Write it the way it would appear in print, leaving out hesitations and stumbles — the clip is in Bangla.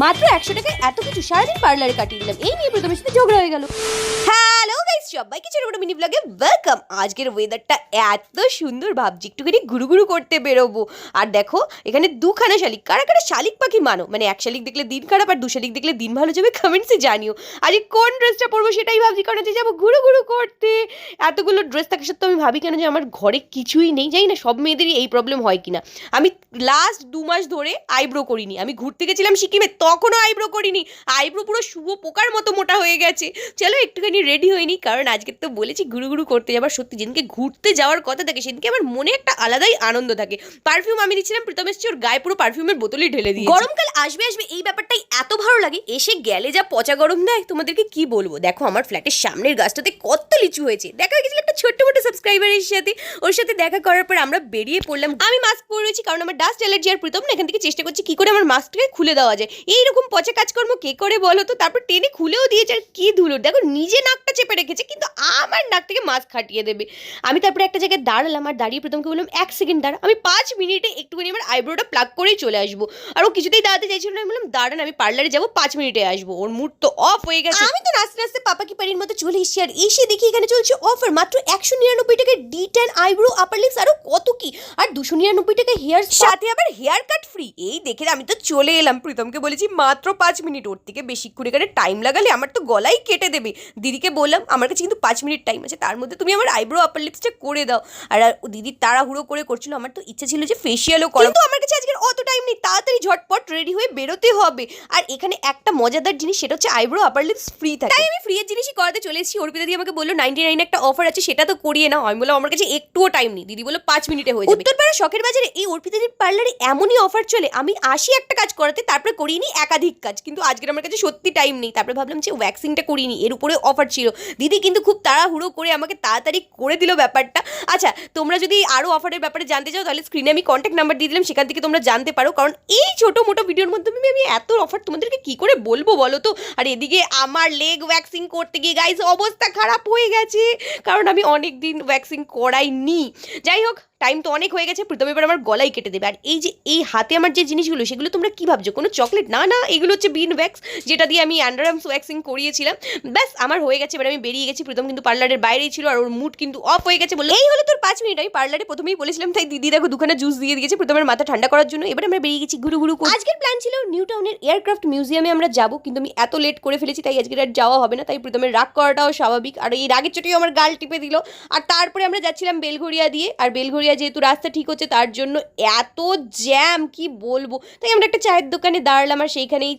মাত্র 100 টাকায় এত কিছু সারাদিন পার্লারে কাটিয়ে দিলাম, এই নিয়ে প্রথমের সাথে ঝগড়া হয়ে গেল। হ্যালো গাইস, সবাইকে ছোট বড় মিনি ব্লগে ওয়েলকাম। আজকের ওয়েদারটা এত সুন্দর, ভাবছি একটুখানি ঘুরু করতে বেরোবো। আর দেখো এখানে দুখানা শালিক, কারা কারা শালিক পাখি মানো, মানে এক শালিক দেখলে দিন খারাপ আর দু শালিক দেখলে দিন ভালো যাবে, কমেন্টসে জানিও। আজ কোন ড্রেসটা পরবো সেটাই ভাবছি, কারণ যে যাবো ঘুরু করতে। এতগুলো ড্রেস থাকা সত্ত্বেও আমি ভাবি কেন যে আমার ঘরে কিছুই নেই। জানি না সব মেয়েদেরই এই প্রবলেম হয় কিনা। আমি লাস্ট 2 মাস ধরে আইব্রো করিনি। আমি ঘুরতে গেছিলাম সিকিমে, তখনও আইব্রো করিনি। আইব্রো পুরো শুভ পোকার মতো মোটা হয়ে গেছে। চলো একটুখানি রেডি হইনি, কারণ আজকে তো বলেছি ঘুরু করতে যাবার। সত্যি যেদিনকে ঘুরতে যাওয়ার কথা থাকে সেদিনকে আমার মনে একটা আলাদাই আনন্দ থাকে। পারফিউম আমি দিচ্ছিলাম, প্রীতম এসেছে, ওর গায়ে পুরো পারফিউমের বোতলই ঢেলে দিয়ে। গরমকাল আসবে এই ব্যাপারটাই এত ভালো লাগে। এসে গেলে যা পচা গরম দেয়, তোমাদেরকে কি বলবো। দেখো আমার ফ্ল্যাটের সামনের গাছটাতে কত লিচু হয়েছে। দেখা গেছিল একটা ছোট্ট মোটো সাবস্ক্রাইবারের সাথে, ওর সাথে দেখা করার পর আমরা বেরিয়ে পড়লাম। আমি মাস্ক পরে রয়েছি কারণ আমার ডাস্ট অ্যালার্জি, আর প্রীতম না এখান থেকে চেষ্টা করছি কি করে আমার মাস্কটাকে খুলে দেওয়া যায়। এইরকম পচা কাজকর্ম কে করে বলো তো। তারপর টেনে খুলেও দিয়েছে, আর কি ধুলো। দেখো নিজে নাকটা চেপে রেখেছে, কিন্তু আমার নাক থেকে মাস্ক খাটিয়ে দেবে। আমি তারপরে একটা জায়গায় দাঁড়ালাম, আর দাঁড়িয়ে প্রীতমকে বললাম 1 সেকেন্ড দাঁড়া, আমি 5 মিনিটে একটুখানি আমার আইব্রোটা প্লাগ করেই চলে আসবো। আর ও কিছুতেই দাঁড়াতে চাইছিল না। আমি বললাম দাঁড়ান, আমি পার্লারে যাবো, 5 মিনিটে আসবো। ওর মুড তো অফ হয়ে গেছে। আমি তো নাচতে নাচতে পাপা কি পারির মতো চলে এসেছি, আর এসে দেখি এখানে চলছে অফার। মাত্র 199 টাকায় D10 আইব্রো, আপার লিপস, আরো কত কি। আর 299 টাকায় হেয়ার, সাথে আবার হেয়ার কাট ফ্রি। এই দেখে আমি তো চলে এলাম। প্রীতমকে বলেছি মাত্র 5 মিনিট, ওর থেকে বেশিক্ষণ এখানে টাইম লাগালে আমার তো গলাই কেটে দেবে। দিদিকে বললাম আমার কাছে কিন্তু 5 মিনিট টাইম আছে, তার মধ্যে তুমি আমার আইব্রো আপার লিপসটা করে দাও। আর দিদি তাড়াহুড়ো করছিল। আমার তো ইচ্ছা ছিল যে ফেসিয়ালও করো, কিন্তু আমার কাছে আজকের অত টাইম নেই। তাড়াতাড়ি ঝটপট রেডি হয়ে বেরোতে হবে। আর এখানে একটা মজাদার জিনিস, সেটা হচ্ছে আইব্রো আপার লিপস ফ্রি থাকে। তাই আমি ফ্রিয়ের জিনিসই করাতে চলে এসেছি। অর্পিতা দিদি আমাকে বললো 99 একটা অফার আছে, সেটা তো করিয়ে নাও। আমি বললাম আমার কাছে একটুও টাইম নেই। দিদি বললো 5 মিনিটে হয়ে যাবে। উত্তরপাড়া শখের বাজারে এই অর্পিতা দিদির পার্লারে এমনই অফার চলে, আমি আসি একটা কাজ করাতে, তারপরে করিয়ে নিই একাধিক কাজ। কিন্তু আজকের আমার কাছে সত্যি টাইম নেই। তারপরে ভাবলাম যে ওয়্যাক্সিংটা করিয়ে নিই, এর উপরে অফার ছিল। দিদি কিন্তু খুব তাড়াহুড়ো করে আমাকে তাড়াতাড়ি করে দিল ব্যাপারটা। আচ্ছা, তোমরা যদি আরও অফারের ব্যাপারে জানতে চাও তাহলে স্ক্রিনে আমি কন্ট্যাক্ট নাম্বার দিয়ে দিলাম, সেখান থেকে তোমরা জানতে পারো। কারণ এই ছোটো মোটো ভিডিওর মাধ্যমে আমি এত অফার তোমাদেরকে কি করে বলবো বলো তো। আর এদিকে আমার লেগ ওয়্যাক্সিং করতে গিয়ে গাইস অবস্থা খারাপ হয়ে গেছে, কারণ আমি অনেক দিন ওয়্যাক্সিং করাইনি। যাই হোক, টাইম তো অনেক হয়ে গেছে। প্রথমে এবার আমার গলাই কেটে দেবে। আর এই যে এই হাতে আমার যে জিনিসগুলো, সেগুলো তোমরা কি ভাবছো কোনো চকলেট? না না, এগুলো হচ্ছে বিন ওয়্যাক্স, যেটা দিয়ে আমি আন্ডারআর্মস ওয়্যাক্সিং করিয়েছিলাম। ব্যাস আমার হয়ে গেছে, এবার আমি বেরিয়ে গেছি। প্রথম কিন্তু পার্লারের বাইরেই ছিল, আর ওর মুড কিন্তু অফ হয়ে গেছে। বললো এই হলো তোর 5 মিনিট। আমি পার্লারে প্রথমেই বলেছিলাম, তাই দিদি দেখো দুখানা জুস দিয়ে দিয়েছে প্রথমের মাথা ঠান্ডা করার জন্য। এবার আমরা বেরিয়ে গেছি ঘুরু করে। আজকের প্ল্যান ছিল নিউ টাউনের এয়ারক্রাফট মিউজিয়ামে আমরা যাবো, কিন্তু আমি এত লেট করে ফেলেছি, তাই আজকের আর যাওয়া হবে না। তাই প্রথমে রাগ করাটাও স্বাভাবিক, আর এই রাগের চোটেও আমার গাল টিপে দিল। আর তারপরে আমরা যাচ্ছিলাম বেলঘরিয়া দিয়ে, আর বেলঘরিয়া যেহেতু রাস্তা ঠিক হচ্ছে, তার জন্য এত জ্যাম কি বলবো। তাই আমরা একটা চায়ের দোকানে দাঁড়ালাম, আর সেইখানেই